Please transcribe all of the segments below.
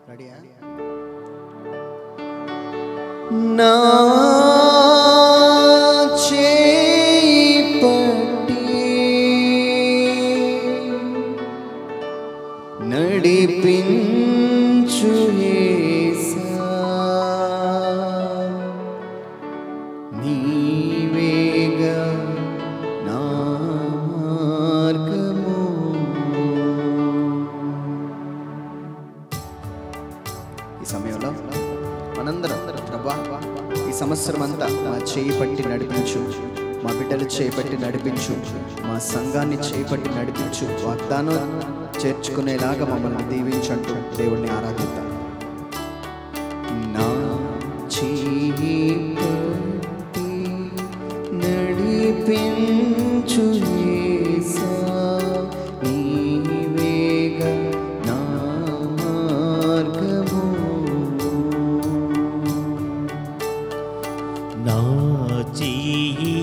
రెడీయా? నా చేయి పట్టి నడిపించు యేసా, నీవేగా నా మార్గము. ఈ సమయంలో మనందరం ప్రభా ఈ సంవత్సరం అంతా మా చేయి పట్టి నడిపించు, మా బిడ్డలు చేపట్టి నడిపించు, మా సంఘాన్ని చేపట్టి నడిపించు, వాగ్దానం చేర్చుకునేలాగా మమ్మల్ని దీవించంటూ దేవుణ్ణి ఆరాధిద్దాం. నా చేయి పట్టి నడిపించు యేసా, నీవేగా నా మార్గము. నా చేయి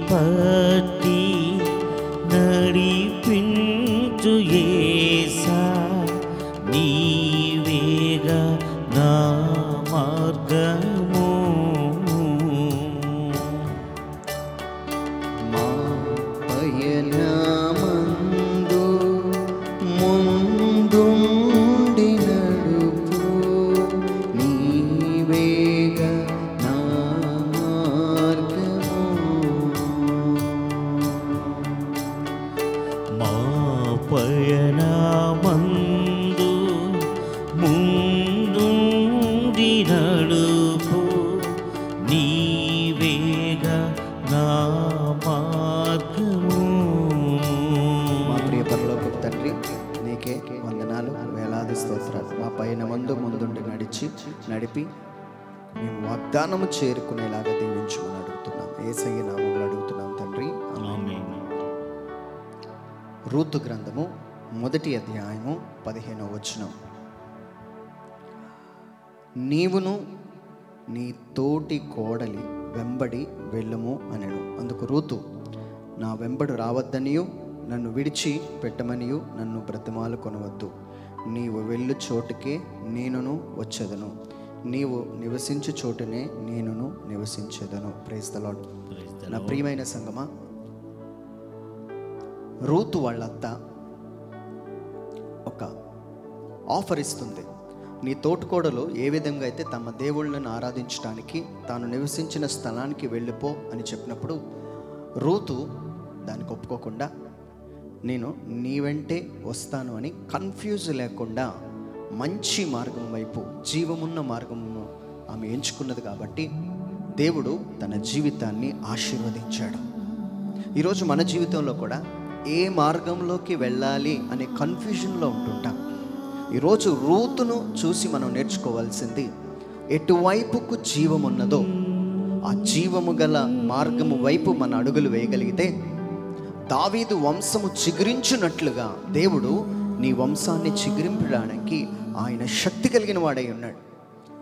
పట్టి నడిపించు యేసా, నీవేగా నా మార్గము. మా పయనమందు ముందుండి నడుపు, నీవేగా నా మార్గము. మా పయనమందు ముందుండి నడుపు, నీవేగా నా మార్గము. మా ప్రియ పరలోకపు తండ్రి, నీకే వందనాలు, వేలాది స్తోత్రాలు. మా పైన ముందుండి నడిపి మేము వాగ్దానము చేరుకునేలాగా దీవించమని అడుగుతున్నాం. యేసయ్య నామములో అడుగుతున్నాం తండ్రి, ఆమేన్. రూతు గ్రంథము 1వ అధ్యాయము 15వ వచనం. నీవును నీ తోటి కోడలి వెంబడి వెళ్ళుము అనెను. అందుకు రూతు, నా వెంబడు రావద్దనియు నన్ను విడిచి పెట్టమనియు నన్ను బ్రతిమాలు కొనవద్దు. నీవు వెళ్ళు చోటుకే నేనును వచ్చేదను, నీవు నివసించు చోటునే నేనును నివసించేదను. Praise the lord. నా ప్రియమైన సంగమా, రూతు వాళ్ళత్త ఒక ఆఫర్ ఇస్తుంది. నీ తోటికోడలు ఏ విధంగా అయితే తమ దేవుళ్ళను ఆరాధించడానికి తాను నివసించిన స్థలానికి వెళ్ళిపో అని చెప్పినప్పుడు రూతు దానికి ఒప్పుకోకుండా, నేను నీ వెంటే వస్తాను అని కన్ఫ్యూజ్ లేకుండా మంచి మార్గం వైపు, జీవమున్న మార్గమును ఆమె ఎంచుకున్నది కాబట్టి దేవుడు తన జీవితాన్ని ఆశీర్వదించాడు. ఈరోజు మన జీవితంలో కూడా ఏ మార్గంలోకి వెళ్ళాలి అనే కన్ఫ్యూజన్లో ఉంటుంటాం. ఈరోజు రూతును చూసి మనం నేర్చుకోవాల్సింది, ఎటువైపుకు జీవం ఉన్నదో ఆ జీవము గల మార్గము వైపు మన అడుగులు వేయగలిగితే దావీదు వంశము చిగురించున్నట్లుగా దేవుడు నీ వంశాన్ని చిగురింపడానికి ఆయన శక్తి కలిగిన వాడై ఉన్నాడు.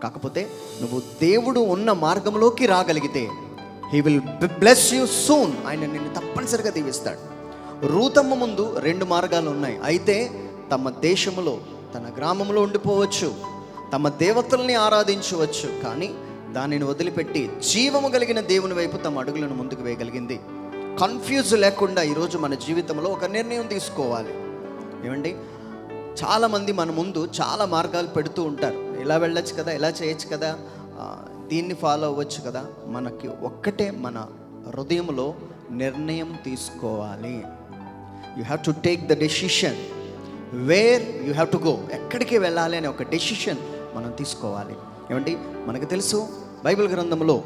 కాకపోతే నువ్వు దేవుడు ఉన్న మార్గంలోకి రాగలిగితే he will bless you soon. ఆయన నిన్ను తప్పనిసరిగా దీవిస్తాడు. రూతమ్మ ముందు 2 మార్గాలు ఉన్నాయి. అయితే తమ దేశంలో తన గ్రామంలో ఉండిపోవచ్చు, తమ దేవతల్ని ఆరాధించవచ్చు, కానీ దానిని వదిలిపెట్టి జీవము కలిగిన దేవుని వైపు తమ అడుగులను ముందుకు వేయగలిగింది. కన్ఫ్యూజ్ లేకుండా ఈరోజు మన జీవితంలో ఒక నిర్ణయం తీసుకోవాలి. ఏమండి, చాలామంది మన ముందు చాలా మార్గాలు పెడుతూ ఉంటారు. ఇలా వెళ్ళొచ్చు కదా, ఇలా చేయొచ్చు కదా, దీన్ని ఫాలో అవ్వచ్చు కదా. మనకి ఒక్కటే మన హృదయంలో నిర్ణయం తీసుకోవాలి. You have to take the decision where you have to go. ఎక్కడికి వెళ్ళాలి అనే ఒక డెసిషన్ మనం తీసుకోవాలి. ఏమండి, మనకు తెలుసు బైబిల్ గ్రంథంలో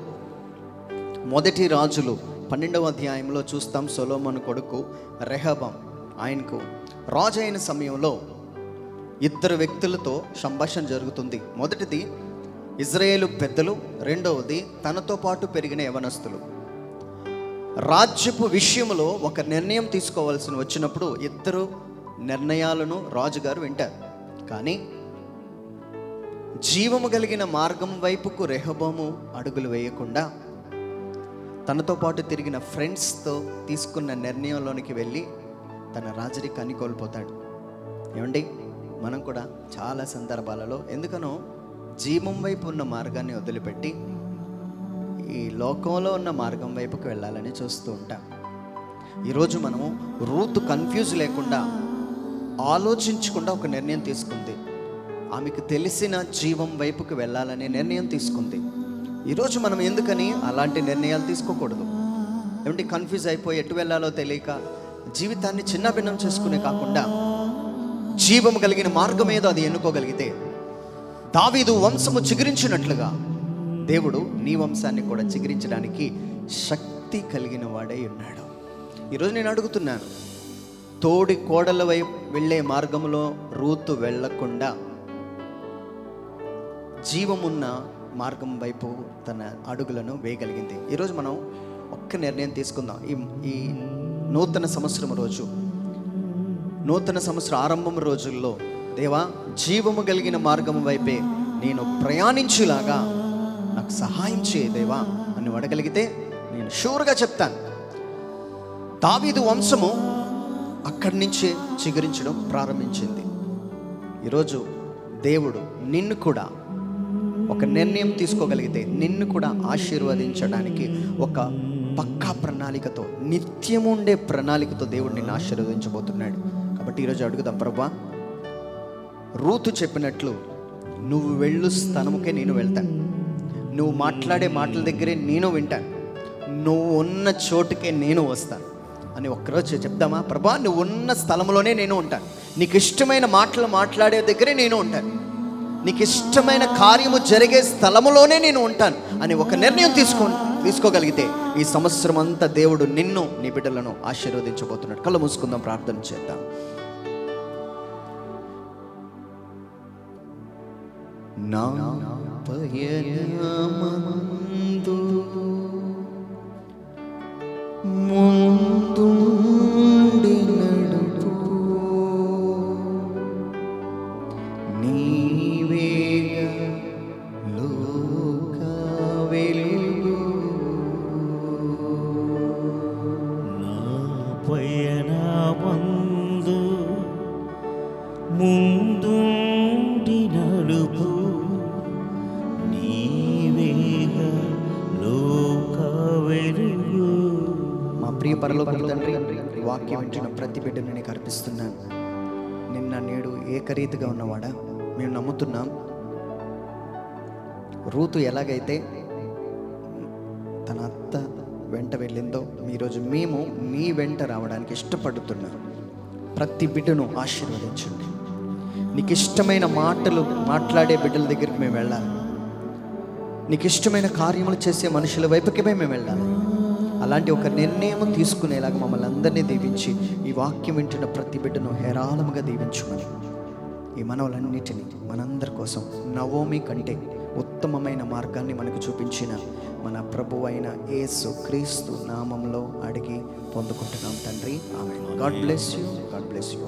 1 రాజులు 12వ అధ్యాయంలో చూస్తాం. సొలొమోను కొడుకు రెహబాం, ఆయనకు రాజు అయిన సమయంలో 2 వ్యక్తులతో సంభాషణ జరుగుతుంది. మొదటిది ఇజ్రాయేలు పెద్దలు, రెండవది తనతో పాటు పెరిగిన యవనస్తులు. రాజ్యపు విషయంలో ఒక నిర్ణయం తీసుకోవాల్సి వచ్చినప్పుడు 2 నిర్ణయాలను రాజుగారు వింటారు. కానీ జీవము కలిగిన మార్గం వైపుకు రెహబాము అడుగులు వేయకుండా తనతో పాటు తిరిగిన ఫ్రెండ్స్తో తీసుకున్న నిర్ణయంలోనికి వెళ్ళి తన రాజరికాన్ని కోల్పోతాడు. ఏమండి, మనం కూడా చాలా సందర్భాలలో ఎందుకనో జీవం వైపు ఉన్న మార్గాన్ని వదిలిపెట్టి ఈ లోకంలో ఉన్న మార్గం వైపుకి వెళ్ళాలని చూస్తూ ఉంటాం. ఈరోజు మనము రూతు కన్ఫ్యూజ్ లేకుండా, ఆలోచించకుండా ఒక నిర్ణయం తీసుకుంది. ఆమెకు తెలిసిన జీవం వైపుకి వెళ్ళాలనే నిర్ణయం తీసుకుంది. ఈరోజు మనం ఎందుకని అలాంటి నిర్ణయాలు తీసుకోకూడదు? ఏమంటే కన్ఫ్యూజ్ అయిపోయి ఎటు వెళ్ళాలో తెలియక జీవితాన్ని చిన్నభిన్నం చేసుకునే కాకుండా జీవం కలిగిన మార్గం ఏదో అది ఎన్నుకోగలిగితే, దావీదు వంశము చిగురించినట్లుగా దేవుడు నీ వంశాన్ని కూడా చిగురించడానికి శక్తి కలిగిన వాడై ఉన్నాడు. ఈరోజు నేను అడుగుతున్నాను, తోడి కోడల వైపు వెళ్ళే మార్గంలో రూతు వెళ్ళకుండా జీవమున్న మార్గం వైపు తన అడుగులను వేయగలిగింది. ఈరోజు మనం ఒక్క నిర్ణయం తీసుకుందాం. ఈ నూతన సంవత్సరం రోజు, నూతన సంవత్సర ఆరంభం రోజుల్లో, దేవా జీవము కలిగిన మార్గం వైపే నేను ప్రయాణించేలాగా నాకు సహాయం చేయ దేవా అని అడగలిగితే నేను షూర్గా చెప్తాను, దావీదు వంశము అక్కడి నుంచే చిగురించడం ప్రారంభించింది. ఈరోజు దేవుడు నిన్ను కూడా ఒక నిర్ణయం తీసుకోగలిగితే నిన్ను కూడా ఆశీర్వదించడానికి ఒక పక్కా ప్రణాళికతో, నిత్యము ఉండే ప్రణాళికతో దేవుడు నిన్ను ఆశీర్వదించబోతున్నాడు. కాబట్టి ఈరోజు అడుగుదాం, ప్రభువా రూతు చెప్పినట్లు నువ్వు వెళ్ళు స్థలముకే నేను వెళ్తాను, నువ్వు మాట్లాడే మాటల దగ్గరే నేను వింటాను, నువ్వు ఉన్న చోటుకే నేను వస్తాను అని ఒక్కరోజు చెప్దామా? ప్రభా నువ్వు ఉన్న స్థలంలోనే నేను ఉంటాను, నీకు ఇష్టమైన మాటలు మాట్లాడే దగ్గరే నేను ఉంటాను, నీకు ఇష్టమైన కార్యము జరిగే స్థలములోనే నేను ఉంటాను అని ఒక నిర్ణయం తీసుకోగలిగితే ఈ సంవత్సరం అంతా దేవుడు నిన్ను, నీ బిడ్డలను ఆశీర్వదించబోతున్నాడు. కళ్ళు మూసుకుందాం, ప్రార్థన చేద్దాం. నా పయనమందు ముందుండి నడుపు, నీవేగా లోక వెలుగు. నా పయనమందు ముందుండి నడుపు, నీవేగా లోక వెలుగు. మా ప్రియ పరలోకపు తండ్రి, వాక్యం వింటున్న ప్రతి బిడ్డను నీకు అర్పిస్తున్నాను. నిన్న నేడు ఏకరీతిగా ఉన్నవాడా మేము నమ్ముతున్నాం. రూతు ఎలాగైతే తన అత్త వెంట వెళ్ళిందో ఈరోజు మేము నీ వెంట రావడానికి ఇష్టపడుతున్నాం. ప్రతి బిడ్డను ఆశీర్వదించండి. నీకు ఇష్టమైన మాటలు మాట్లాడే బిడ్డల దగ్గరికి మేము వెళ్ళాలి, నీకు ఇష్టమైన కార్యములు చేసే మనుషుల వైపుకి మేము వెళ్ళాలి. అలాంటి ఒక నిర్ణయం తీసుకునేలాగా మమ్మల్ని అందరినీ దీవించి ఈ వాక్యం వింటున్న ప్రతి బిడ్డను హేరాళముగా దీవించుమని, ఈ మనవులన్నిటినీ మనందరి కోసం నవోమి కంటే ఉత్తమమైన మార్గాన్ని మనకు చూపించిన మన ప్రభువు అయిన యేసు క్రీస్తు నామంలో అడిగి పొందుకుంటున్నాం తండ్రి. Amen. God bless you. God bless you.